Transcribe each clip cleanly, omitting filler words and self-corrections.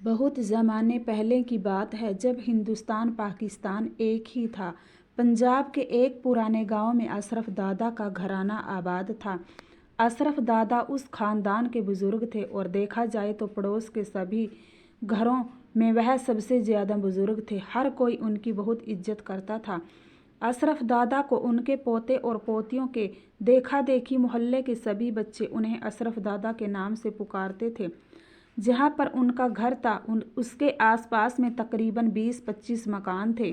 बहुत ज़माने पहले की बात है, जब हिंदुस्तान पाकिस्तान एक ही था। पंजाब के एक पुराने गांव में अशरफ दादा का घराना आबाद था। अशरफ दादा उस खानदान के बुजुर्ग थे और देखा जाए तो पड़ोस के सभी घरों में वह सबसे ज़्यादा बुजुर्ग थे। हर कोई उनकी बहुत इज्जत करता था। अशरफ दादा को उनके पोते और पोतियों के देखा देखी मोहल्ले के सभी बच्चे उन्हें अशरफ दादा के नाम से पुकारते थे। जहाँ पर उनका घर था उसके आसपास में तकरीबन 20-25 मकान थे।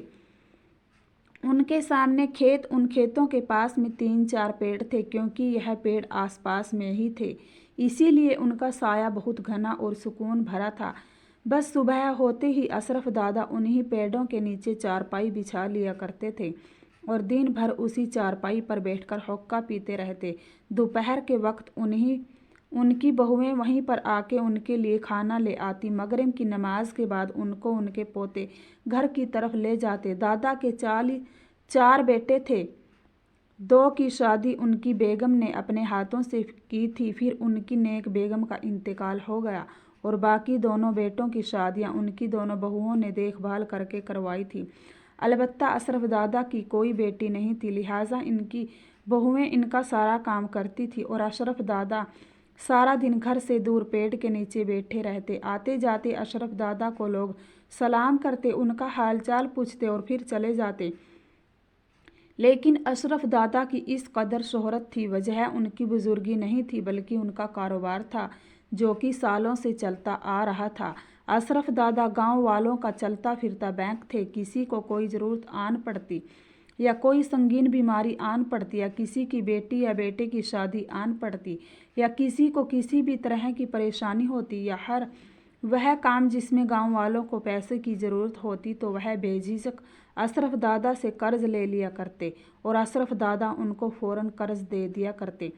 उनके सामने खेत, उन खेतों के पास में 3-4 पेड़ थे, क्योंकि यह पेड़ आसपास में ही थे, इसीलिए उनका साया बहुत घना और सुकून भरा था। बस सुबह होते ही अशरफ दादा उन्हीं पेड़ों के नीचे चारपाई बिछा लिया करते थे और दिन भर उसी चारपाई पर बैठकर हुक्का पीते रहते। दोपहर के वक्त उनकी बहुएं वहीं पर आके उनके लिए खाना ले आती। मगरिब की नमाज के बाद उनको उनके पोते घर की तरफ ले जाते। दादा के 4 बेटे थे। 2 की शादी उनकी बेगम ने अपने हाथों से की थी, फिर उनकी नेक बेगम का इंतकाल हो गया और बाकी दोनों बेटों की शादियां उनकी दोनों बहुओं ने देखभाल करके करवाई थी। अलबत्ता अशरफ दादा की कोई बेटी नहीं थी, लिहाजा इनकी बहुएं इनका सारा काम करती थी और अशरफ दादा सारा दिन घर से दूर पेड़ के नीचे बैठे रहते। आते जाते अशरफ दादा को लोग सलाम करते, उनका हालचाल पूछते और फिर चले जाते। लेकिन अशरफ दादा की इस कदर शोहरत थी, वजह उनकी बुजुर्गी नहीं थी बल्कि उनका कारोबार था जो कि सालों से चलता आ रहा था। अशरफ दादा गांव वालों का चलता फिरता बैंक थे। किसी को कोई ज़रूरत आन पड़ती या कोई संगीन बीमारी आन पड़ती या किसी की बेटी या बेटे की शादी आन पड़ती या किसी को किसी भी तरह की परेशानी होती या हर वह काम जिसमें गांव वालों को पैसे की ज़रूरत होती तो वह बेझिझक अशरफ दादा से कर्ज ले लिया करते और अशरफ दादा उनको फ़ौरन कर्ज दे दिया करते।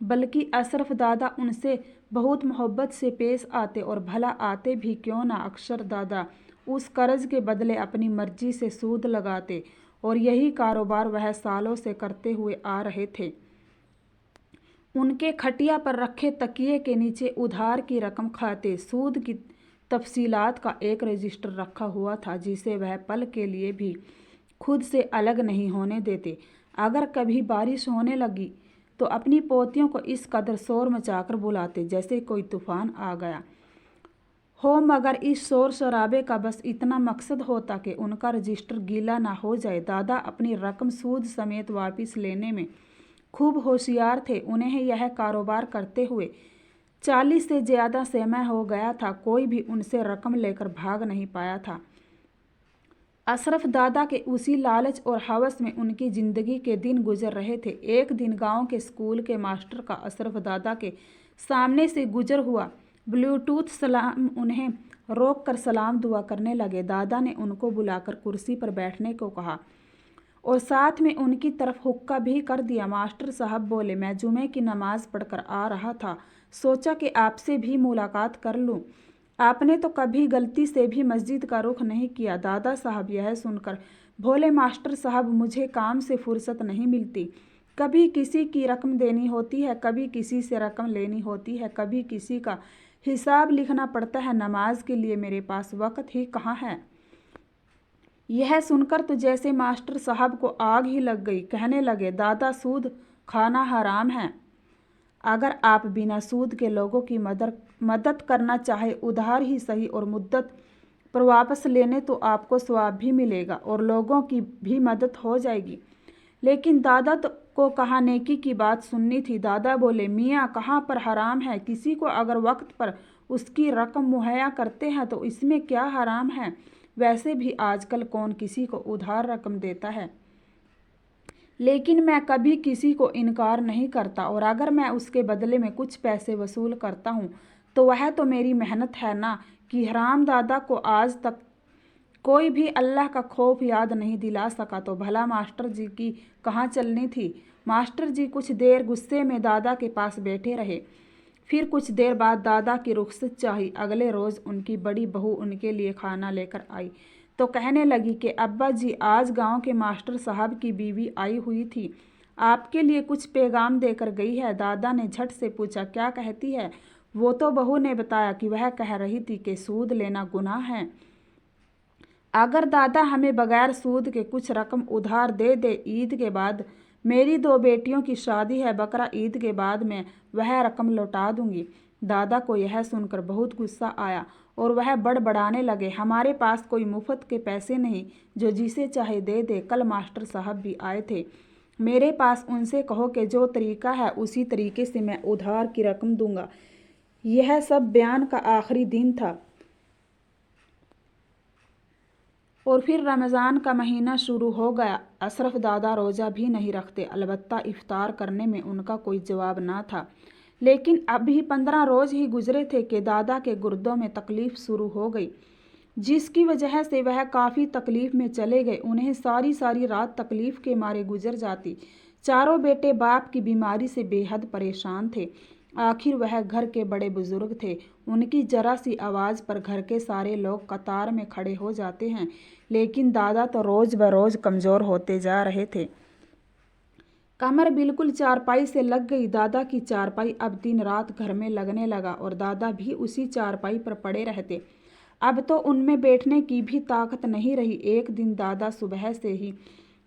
बल्कि अशरफ दादा उनसे बहुत मोहब्बत से पेश आते और भला आते भी क्यों ना, अक्सर दादा उस कर्ज के बदले अपनी मर्जी से सूद लगाते और यही कारोबार वह सालों से करते हुए आ रहे थे। उनके खटिया पर रखे तकिए के नीचे उधार की रकम खाते सूद की तफसीलात का एक रजिस्टर रखा हुआ था, जिसे वह पल के लिए भी खुद से अलग नहीं होने देते। अगर कभी बारिश होने लगी तो अपनी पोतियों को इस कदर शोर मचाकर बुलाते जैसे कोई तूफान आ गया हो, मगर इस शोर शराबे का बस इतना मकसद होता कि उनका रजिस्टर गीला ना हो जाए। दादा अपनी रकम सूद समेत वापस लेने में खूब होशियार थे। उन्हें यह कारोबार करते हुए 40 से ज़्यादा समय हो गया था, कोई भी उनसे रकम लेकर भाग नहीं पाया था। अशरफ दादा के उसी लालच और हवस में उनकी ज़िंदगी के दिन गुजर रहे थे। एक दिन गांव के स्कूल के मास्टर का अशरफ दादा के सामने से गुजर हुआ। ब्लूटूथ सलाम उन्हें रोक कर सलाम दुआ करने लगे। दादा ने उनको बुलाकर कुर्सी पर बैठने को कहा और साथ में उनकी तरफ हुक्का भी कर दिया। मास्टर साहब बोले, मैं जुमे की नमाज पढ़कर आ रहा था, सोचा कि आपसे भी मुलाकात कर लूं। आपने तो कभी गलती से भी मस्जिद का रुख नहीं किया। दादा साहब यह सुनकर बोले, मास्टर साहब मुझे काम से फुर्सत नहीं मिलती। कभी किसी की रकम देनी होती है, कभी किसी से रकम लेनी होती है, कभी किसी का हिसाब लिखना पड़ता है। नमाज के लिए मेरे पास वक्त ही कहाँ है। यह सुनकर तो जैसे मास्टर साहब को आग ही लग गई। कहने लगे, दादा सूद खाना हराम है। अगर आप बिना सूद के लोगों की मदद करना चाहे, उधार ही सही और मुद्दत पर वापस लेने, तो आपको सवाब भी मिलेगा और लोगों की भी मदद हो जाएगी। लेकिन दादा को कहाँ नेकी की बात सुननी थी। दादा बोले, मियाँ कहाँ पर हराम है। किसी को अगर वक्त पर उसकी रकम मुहैया करते हैं तो इसमें क्या हराम है। वैसे भी आजकल कौन किसी को उधार रकम देता है। लेकिन मैं कभी किसी को इनकार नहीं करता और अगर मैं उसके बदले में कुछ पैसे वसूल करता हूँ तो वह तो मेरी मेहनत है ना कि हराम। दादा को आज तक कोई भी अल्लाह का खौफ याद नहीं दिला सका, तो भला मास्टर जी की कहाँ चलनी थी। मास्टर जी कुछ देर गुस्से में दादा के पास बैठे रहे, फिर कुछ देर बाद दादा की रुखसत चाही। अगले रोज़ उनकी बड़ी बहू उनके लिए खाना लेकर आई तो कहने लगी कि अब्बा जी, आज गांव के मास्टर साहब की बीवी आई हुई थी, आपके लिए कुछ पैगाम देकर गई है। दादा ने झट से पूछा, क्या कहती है। वो तो बहू ने बताया कि वह कह रही थी कि सूद लेना गुनाह है। अगर दादा हमें बगैर सूद के कुछ रकम उधार दे दे, ईद के बाद मेरी 2 बेटियों की शादी है, बकरा ईद के बाद मैं वह रकम लौटा दूंगी। दादा को यह सुनकर बहुत गुस्सा आया और वह बड़बड़ाने लगे, हमारे पास कोई मुफ्त के पैसे नहीं जो जिसे चाहे दे दे। कल मास्टर साहब भी आए थे मेरे पास, उनसे कहो कि जो तरीका है उसी तरीके से मैं उधार की रकम दूंगा। यह सब बयान का आखिरी दिन था और फिर रमज़ान का महीना शुरू हो गया। अशरफ दादा रोज़ा भी नहीं रखते, अलबत्ता इफ्तार करने में उनका कोई जवाब ना था। लेकिन अभी 15 रोज़ ही गुजरे थे कि दादा के गुर्दों में तकलीफ़ शुरू हो गई, जिसकी वजह से वह काफ़ी तकलीफ़ में चले गए। उन्हें सारी सारी रात तकलीफ़ के मारे गुजर जाती। चारों बेटे बाप की बीमारी से बेहद परेशान थे। आखिर वह घर के बड़े बुजुर्ग थे, उनकी जरा सी आवाज़ पर घर के सारे लोग कतार में खड़े हो जाते हैं। लेकिन दादा तो रोज़ बरोज़ कमज़ोर होते जा रहे थे। कमर बिल्कुल चारपाई से लग गई। दादा की चारपाई अब दिन रात घर में लगने लगा और दादा भी उसी चारपाई पर पड़े रहते। अब तो उनमें बैठने की भी ताकत नहीं रही। एक दिन दादा सुबह से ही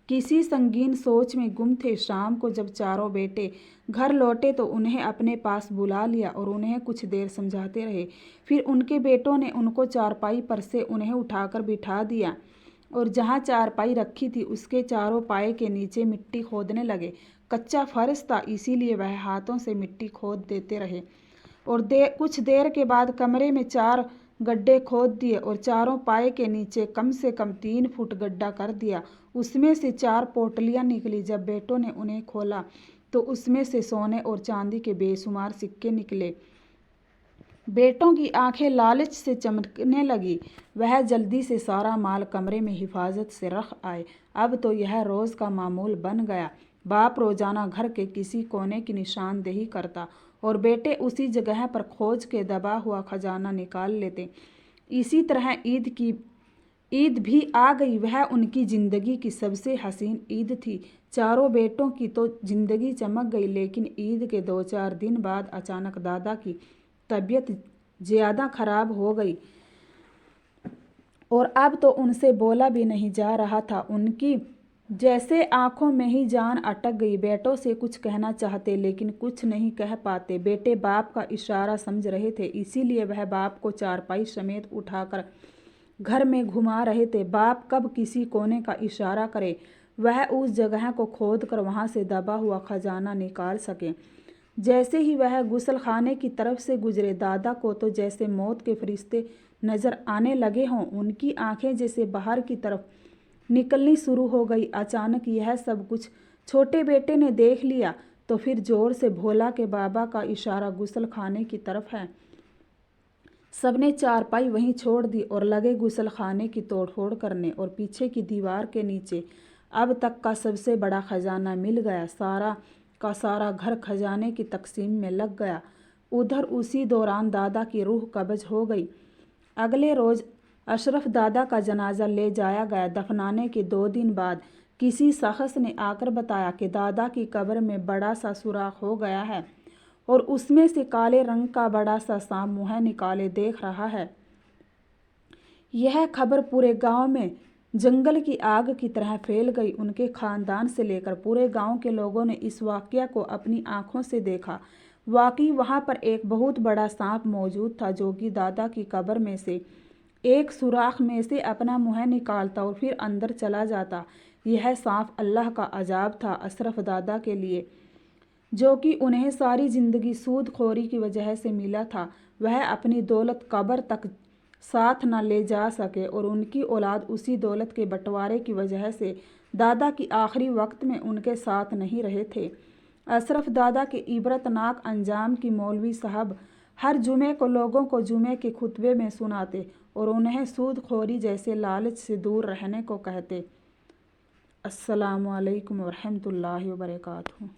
किसी संगीन सोच में गुम थे। शाम को जब चारों बेटे घर लौटे तो उन्हें अपने पास बुला लिया और उन्हें कुछ देर समझाते रहे। फिर उनके बेटों ने उनको चारपाई पर से उन्हें उठाकर बिठा दिया और जहाँ चारपाई रखी थी उसके चारों पाए के नीचे मिट्टी खोदने लगे। कच्चा फर्श था, इसीलिए वह हाथों से मिट्टी खोद देते रहे और कुछ देर के बाद कमरे में 4 गड्ढे खोद दिए और चारों पाए के नीचे कम से कम 3 फुट गड्ढा कर दिया। उसमें से 4 पोटलियाँ निकली। जब बेटों ने उन्हें खोला तो उसमें से सोने और चांदी के बेशुमार सिक्के निकले। बेटों की आंखें लालच से चमकने लगी। वह जल्दी से सारा माल कमरे में हिफाजत से रख आए। अब तो यह रोज़ का मामूल बन गया। बाप रोजाना घर के किसी कोने की निशानदेही करता और बेटे उसी जगह पर खोज के दबा हुआ खजाना निकाल लेते। इसी तरह ईद भी आ गई। वह उनकी ज़िंदगी की सबसे हसीन ईद थी। चारों बेटों की तो ज़िंदगी चमक गई, लेकिन ईद के 2-4 दिन बाद अचानक दादा की तबीयत ज़्यादा खराब हो गई और अब तो उनसे बोला भी नहीं जा रहा था। उनकी जैसे आंखों में ही जान अटक गई। बेटों से कुछ कहना चाहते लेकिन कुछ नहीं कह पाते। बेटे बाप का इशारा समझ रहे थे, इसीलिए वह बाप को चारपाई समेत उठाकर घर में घुमा रहे थे। बाप कब किसी कोने का इशारा करे, वह उस जगह को खोद कर वहाँ से दबा हुआ खजाना निकाल सके। जैसे ही वह गुसल खाने की तरफ से गुजरे, दादा को तो जैसे मौत के फरिश्ते नज़र आने लगे हों। उनकी आंखें जैसे बाहर की तरफ निकलनी शुरू हो गई। अचानक यह सब कुछ छोटे बेटे ने देख लिया तो फिर जोर से बोला कि बाबा का इशारा गुसल खाने की तरफ है। सबने चारपाई वहीं छोड़ दी और लगे गुसल खाने की तोड़फोड़ करने और पीछे की दीवार के नीचे अब तक का सबसे बड़ा खजाना मिल गया। सारा का सारा घर खजाने की तकसीम में लग गया। उधर उसी दौरान दादा की रूह कब्ज हो गई। अगले रोज़ अशरफ दादा का जनाजा ले जाया गया। दफनाने के 2 दिन बाद किसी शख्स ने आकर बताया कि दादा की कब्र में बड़ा सा सुराख हो गया है और उसमें से काले रंग का बड़ा सा सांप मुँह निकाले देख रहा है। यह खबर पूरे गांव में जंगल की आग की तरह फैल गई। उनके खानदान से लेकर पूरे गांव के लोगों ने इस वाकया को अपनी आंखों से देखा। वाकई वहां पर एक बहुत बड़ा सांप मौजूद था जो कि दादा की कब्र में से एक सुराख में से अपना मुँह निकालता और फिर अंदर चला जाता। यह सांप अल्लाह का अजाब था अशरफ दादा के लिए, जो कि उन्हें सारी ज़िंदगी सूदखोरी की वजह से मिला था। वह अपनी दौलत कब्र तक साथ न ले जा सके और उनकी औलाद उसी दौलत के बंटवारे की वजह से दादा की आखिरी वक्त में उनके साथ नहीं रहे थे। अशरफ दादा के इबरतनाक अंजाम की मौलवी साहब हर जुमे को लोगों को जुमे के खुतबे में सुनाते और उन्हें सूदखोरी जैसे लालच से दूर रहने को कहते। अस्सलामु अलैकुम वरहमतुल्लाहि वबरकातुहू।